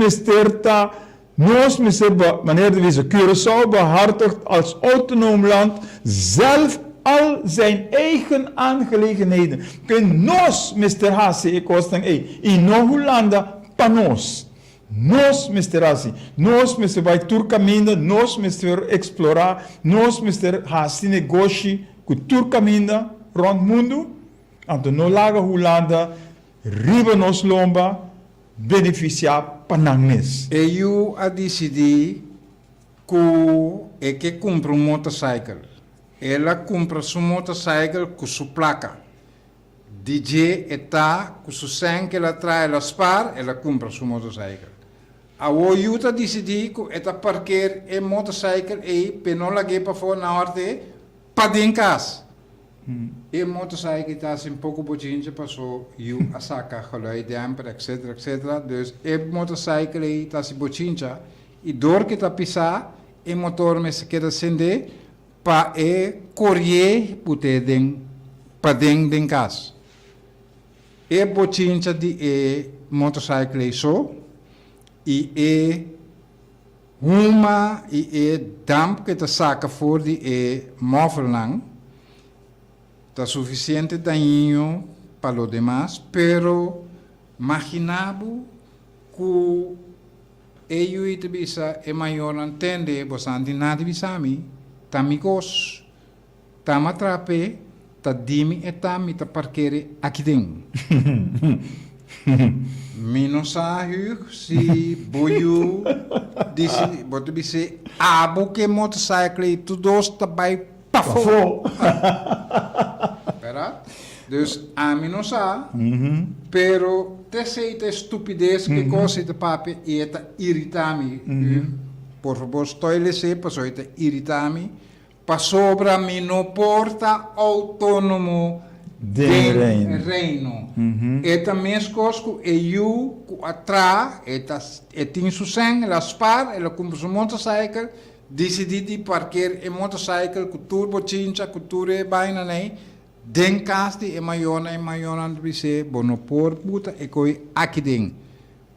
maneira de wijzen Curaçao behartigt als autonoom land zelf al zijn eigen aangelegenheden. Kun nós Mr. Hassi e kostan e no Holanda pa nós. Nós, Mr. Hassi, nós, Mr. vai turcaminda, nós, Mr. explorar, nós, Mr. Hassi negócio com turcaminda rond mundo. Então, no laga Holanda, riba nos lomba, beneficiar panangnes. E eu a decidir que compra motorcycle. Ela compra sua motorcycle com sua placa. DJ está com sua sangue que ela traz, ela spar, ela compra sua motorcycle. A Oyuta decidi que ela parquear a motorcycle e penola que para fora na hora para dentro casa. E motorcycle está een pouco botinha passou e a saca geluid damper, etc, etc. Dus e motorcycle está se botinha e door que tá pisar e motor me se queda acender para e correr pute den para den casa. E botinha de e motorcycle so e uma e damp que tá saca for de e móvel lang. Está suficiente daño para los demás, pero imaginamos que ellos y te bisa e mayor entende, vos antes nada bisami, tamigos, tamatrape, ta dimi e tami ta parkere aqui dentro. Minosahu si boyu disse, bote bise, abo que motorcycle tu dos tabai pafo. Dus a mim não sabe, pero te sei te estupidez que coisa de papi e eta irritami. Por favor, estou lhe sei, passou eta irritami, pa sobra mi no porta autônomo Den reino. Eta mescosco e eu atrás, eta tin su sangue, la spar, ela compra su motorcycle, decidi de parquear e motorcycle com turbo cincha, com turbo baina nei. Den kasti e maiona aan de wc, bonopor puta e koi aqui den.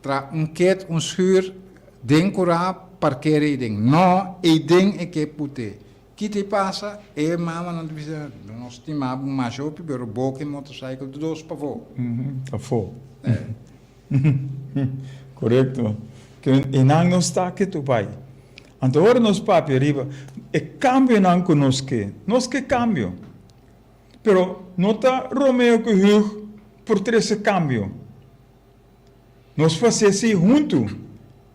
Tra ket, schuur, den cora parkeren ding. No, e ding e que pute. Kiti passa e mama aan de wc, non stimavo un machopi per boke motorcycle de dos pavô. Pavô. Correto. Que inang não está aqui tu pai. Ante ora nos papi arriba, e cambio não conosque. Nos que cambio. Pero nota Romeo que Hugh por ter esse cambio. Nós fazemos assim junto.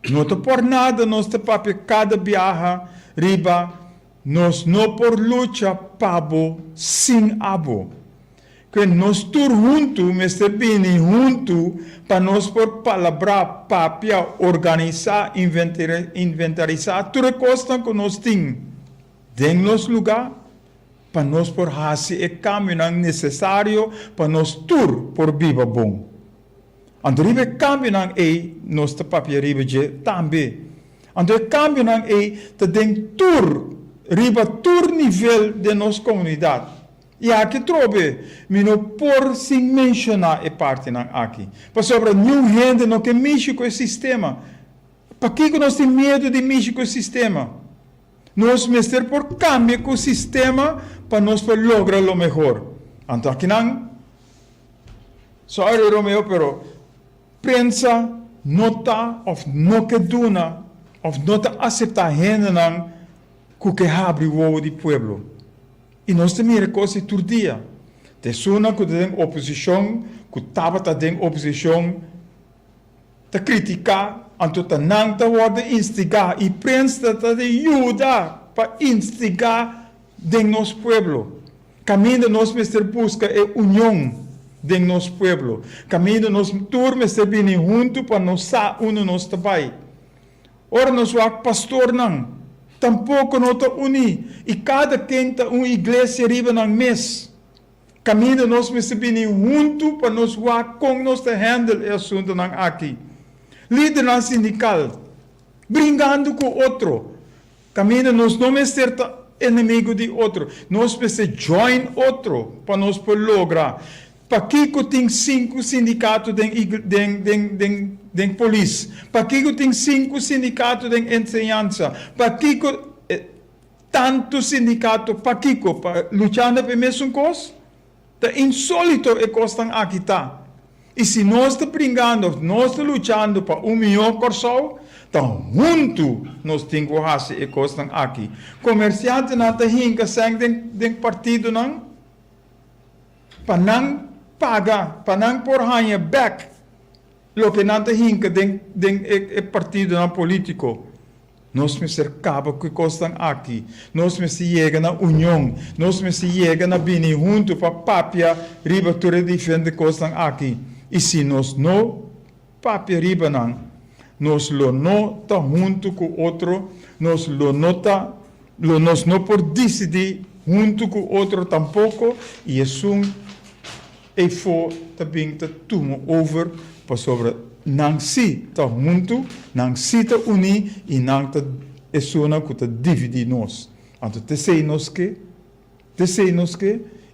Nota por nada, nós te papi cada viaja, riba, nós não por luta pabo, sem abo. Que nós tur junto, Mr. Bini junto, para nós por palavra papia, organizar, inventarizar, tudo coisa que nós temos. Den nos lugar, para nós por fazer o caminho necessário para nós tur por viva bom. Ando ribe caminho é nós te papia ribe je também. Ando caminho é te den tur riba tur nível de nossa comunidade. E aqui trobe, mino por sem mencionar e parte aqui. Para sobre nenhum gente não que mexe com o sistema. Para que nós temos medo de mexer com o sistema? Nós mestre por cambio com o sistema para nós lograr o melhor. Então aqui não, sorry Romeo, pero pensa, nota, of no que duna, of nota aceitar gente não, que abre o ovo do pueblo. E nós temos coisas todo dia. Te suna que tem oposição, que estava tem oposição, te criticar, então te não te worden instigar, e prensa te ajuda para instigar de nosso pueblo. Caminho nós mestre busca é união de nosso pueblo. Caminho nós turma mestre bem junto para nós sa uno nós trabalho. Ora nós pastor não. Tampouco não está uni. E cada quem está uma igreja riba no mês. Caminho nós mestre bem junto para nós com nós handle o assunto aqui. Líder na sindical, brincando com outro. Caminho nós não mestre inimigo de outro. Nós mestre join outro para nós lograr. Para que tem 5 sindicatos de polícia? Para que tem 5 sindicatos de ensinança? Para que tanto sindicato? Para que lutando pela mesma coisa? É insólito e coisa aqui está. E se nós estamos brincando, nós estamos lutando para melhor corso, então junto nós temos que fazer e coisa aqui. Comerciante não está hinca sem de partido não, para não pagar, para não por ganhar back, o que não está hinca de partido não político. Nós me cercava com coisa aqui. Nós me chega na união, nós me chega na bini junto para papia riba tudo diferente coisa aqui. E se nós não papia riba não, nós não tá junto com outro, nós não por decidir junto com outro tampouco, e é e for também te tumo over para sobre não se tá junto, não se tá uni e não te é sona que te dividir nós. Então te sei nos que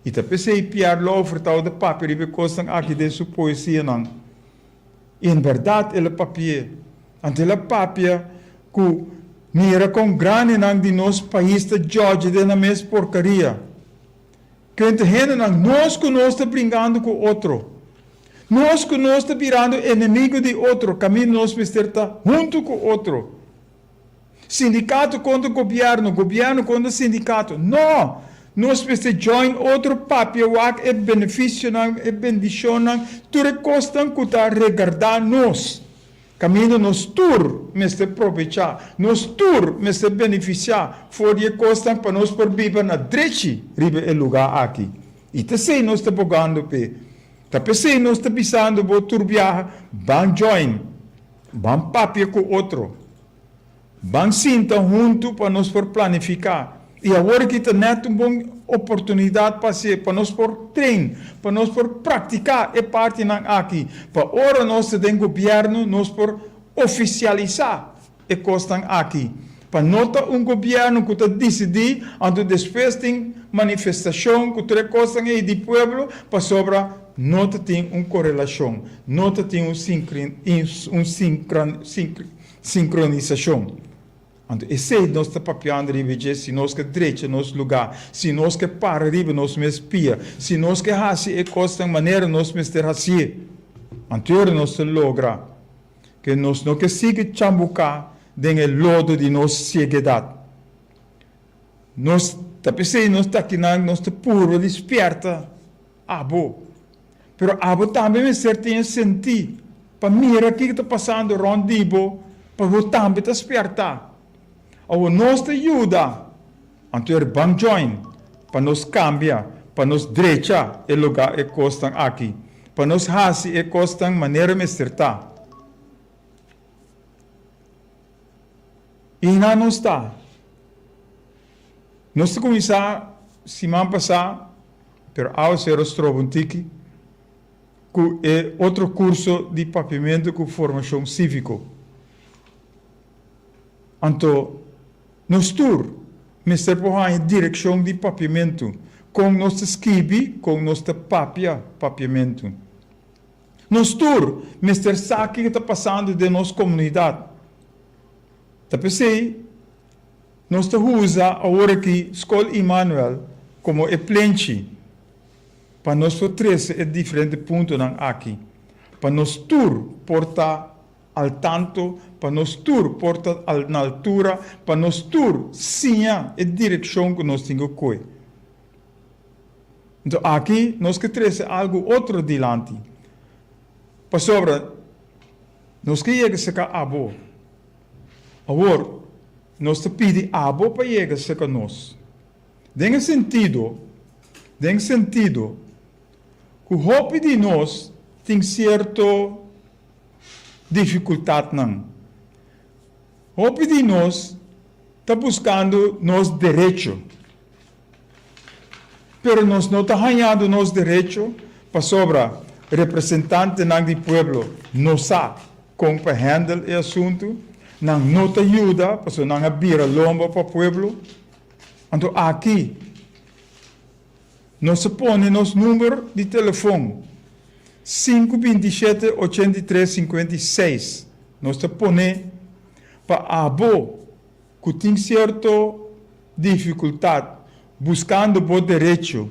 e te pensei piar lá vertaal de papel e becostam aqui de sua poesia não. Em verdade ele papier, ante ele papier que mira com grande nang de nosso país de Georgia de na mesma porcaria. Que a gente nós que nós está brincando com outro. Nós que nós está virando inimigo de outro. Caminho nós está junto com outro. Sindicato contra governo contra sindicato. Não! Nós precisamos join outro papel que é benefício, é bendição, tudo costam que está regardar nós. Caminho nos tur, mas aproveitar, nos tur, mas beneficiar, for je costam para nós por viver na direita, ribe é lugar aqui. E te sei nós está pagando pe, te pensei nós está pisando por turbiar, ban join, ban papel com outro, ban sinta junto para nós por planificar. E agora que está net boa oportunidade para nós por treinar, para nós por praticar e parte aqui. Para ora nós tem governo, nós por oficializar e costam aqui. Para nota governo que está decidir, antes depois tem manifestação que está costam aí de povo, para sobra nota tem correlação, nota tem sincronização. E se nós estamos papiando ribe, se nós que direita nosso lugar, se nós que para ribe nós me espia, se nós que raci e costa maneira nós me ter raci, anterior nós logra que nós não que siga chambucar den el lodo de nossa ceguidade. Nós tapecei nós está aqui nós está puro desperta, abo, pero abo também me tem sentir, para mirar o que está passando rondibo, para o também despertar. Ou nós te ajuda, anterior bang join, para nós cambiar, para nós direita o lugar e costam aqui, para nós hasi e costam maneira me acertar. E não está. Nós começar semana passada, pero ao ser os trovantiki, que é outro curso de papiamento com formação cívico. Então, nós tur, Mr. Bohan, direção de papiamento, com nossa esquibi, com nossa papiamento. Nós tur, Mr. Saki que está passando de nossa comunidade. Tá pensei, nós te usa agora aqui, Escola Emmanuel, como é plenchi, para nós for 13 diferentes pontos aqui. Para nós tur, portar al tanto, para nós tur porta na altura, para nós tur sinha a direção que nós temos que. Então aqui nós que trazer algo outro dilante. Para sobra, nós que chega se cá abo. Agora, nós te pedi abo para chegar se cá nós. Tem sentido, que o hope de nós tem certo dificuldade não. Hope de nós está buscando nos direitos. Pero nós não está ganhando nos direitos para sobra representante do povo não sabe como para handle o assunto, não te ajuda, para não abrir a lomba para o povo. Então aqui nós põe nos número de telefone 527-8356. Nós te põe para abo que tem certa dificuldade buscando o direito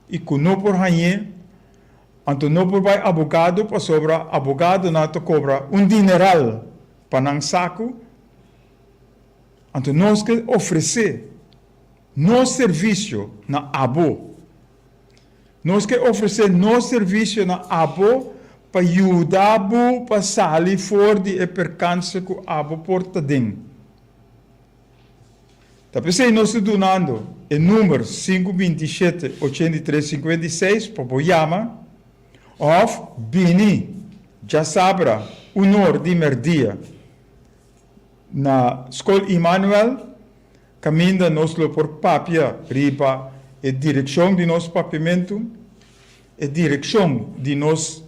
e que não por ganhar, então não por vai abogado para sobra abogado não te cobra dineral para não saco, então nós que oferecer nosso serviço na abo. Nós que oferecer nosso serviço na abo para ajudar para sair fora de percance que o abo porta dentro. Tá pensei nós donando o número 527-8356 para o Yama, ou Bini, já sabra, honor de merdia na Escola Emmanuel, caminha nos por papia, riba, a direção de nosso papiamento, a direção de nossa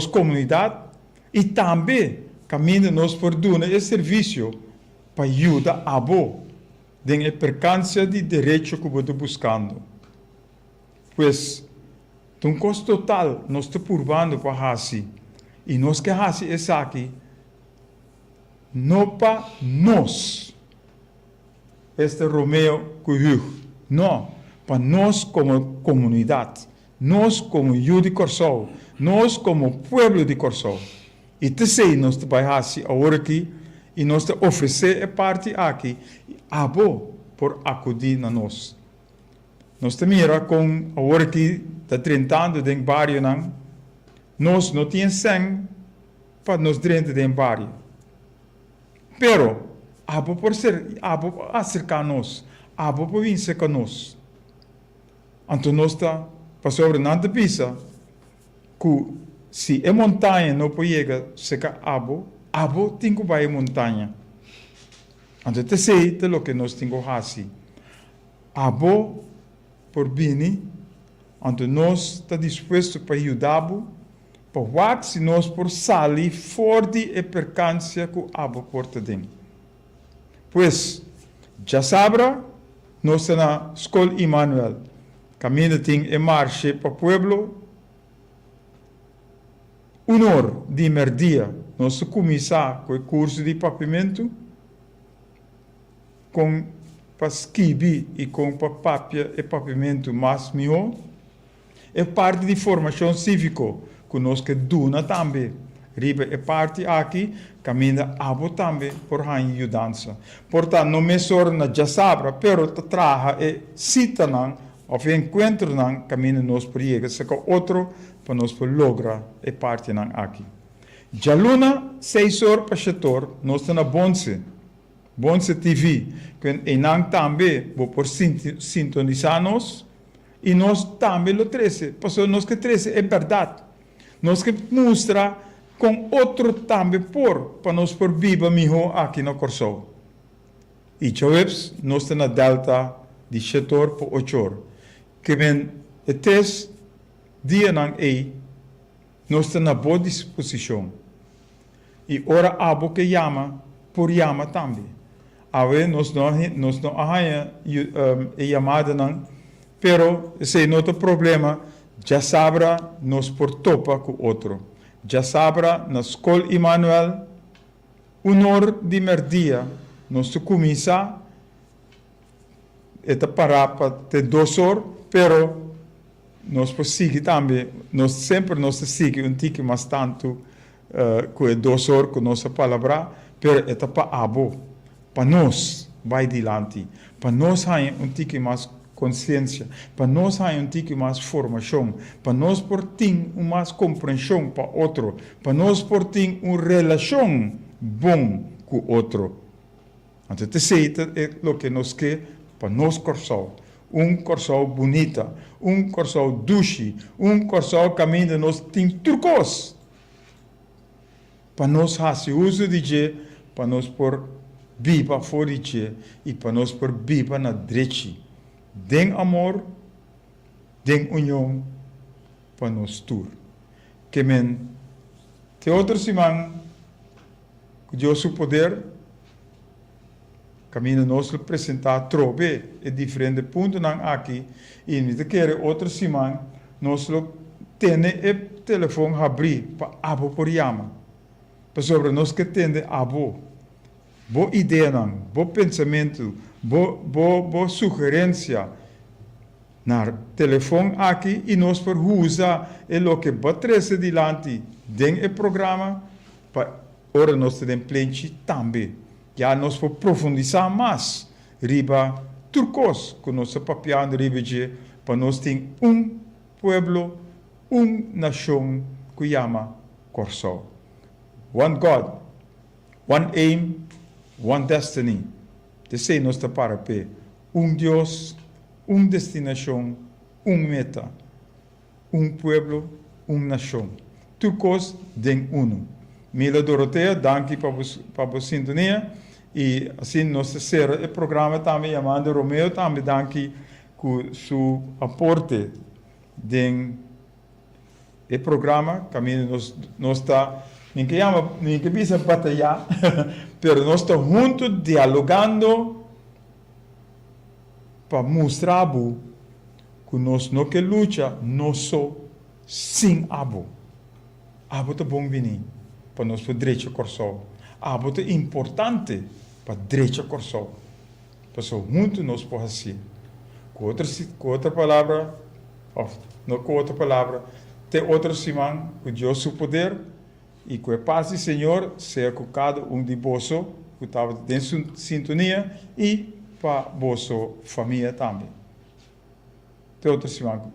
comunidade, e também caminha nos por dar o serviço para ajudar a boa, de percância de direito que estou buscando. Pois, um custo total, nós estamos provando para Hasi, e nós que Hasi é aqui, não para nós, este Romeo Cujú, não, para nós como comunidade, nós como Yu de Corsol, nós como pueblo de Corsol. E te sei, nós te vai Hasi agora aqui, e nós te oferecer a parte aqui, a bom por acudir na nós. Nós te mira com agora aqui, está 30 anos dentro do barrio, nós não temos sangue para nos dentro do barrio. Pero, abo por ser, abo por acercar-nos, abo por vir com nós. Então nós está, para sobre nada pisa, que se é montanha não pode chegar, seca abo tem que vai a montanha. Então te sei de lo que nós temos assim. Abo por vir, então nós está disposto para ajudar, para ver se nós por sair fora de percância que abo porta dentro. Pois, já sabra, nós estamos na Escola Emmanuel. Caminho tem em marcha para o pueblo. Honor de merdia, nós começar com o curso de papiamento, com pasquibi e com papia e papiamento mais melhor. É parte de formação cívica, que nós que duna também. Riba é parte aqui, caminha abo também por a ajudança. Portanto, não me só na já sabra, pero te traga e cita não, ou encontro não, caminha nós por chegar, se que outro para nós por lograr é parte não aqui. Já luna 6 horas para setor, nós estamos na Bonse TV, que e não também vou por sintonizar nós e nós também lo 13, porque nós que 13 é verdade. Nós que mostra com outro também para nós por viva melhor aqui no Corsol. E Joebs, nós estamos na Delta de setor por 8 horas. Que vem o teste dia não é, nós estamos na boa disposição. E ora abo que chama, por chama também. Ave nós não arranha a chamada não, pero se não tem problema, já sabra nós por topa com outro. Já sabra na Escola Emmanuel, honor de merdia, nós começa eta parar para ter 2 horas, pero nós seguimos também, nós sempre seguimos tique mais tanto com 2 horas com nossa palavra, pero eta para abo, para nós vai adiante, para nós ter tique mais consciência, para nós ter tique mais formação, para nós por ter mais compreensão para outro, para nós por ter uma relação bom com outro. Então, te sei é o que nós quer para nós Corsol. Corsol bonita, Corsol duche, Corsol caminho nós tem turcos. Para nós fazer uso de je, para nós por viva fora de je, e para nós por viva na direita. Den amor, den união, para nós tur. Que men, te outra semana, que Deus o poder, caminho nós apresentar trove e diferente ponto não aqui e me quer outra semana nós temos o telefone abrir para abo por chama para sobre nós que tende abo boa ideia não bom pensamento boa sugerência na telefone aqui e nós por usar o que batrece dilante den o programa para ora nós temos plente também. Já nós vamos profundizar mais, riba turcos, com nosso papiando riba de, para nós ter pueblo, nação que chama Corsol. One God, one aim, one destiny. Desse nós está para pé. Deus, destinação, meta. Pueblo, nação. Turcos, den uno. Mila Dorotea, danke para a sintonia. E assim nós ser o programa também chamado Romeo também danke com seu aporte den o programa caminho nós está ninguém precisa batalhar pero nós está juntos dialogando para mostrar que nós não que luta nós só sem abo tá bom venir para nós para direito corso abo tá importante para direito corso para só juntos nós podemos assim com outra palavra não com outra palavra tem outro simão que Deus seu poder e que a paz do Senhor seja com cada de vosso que estava dentro de sintonia e para vossa família também. Tem outro simão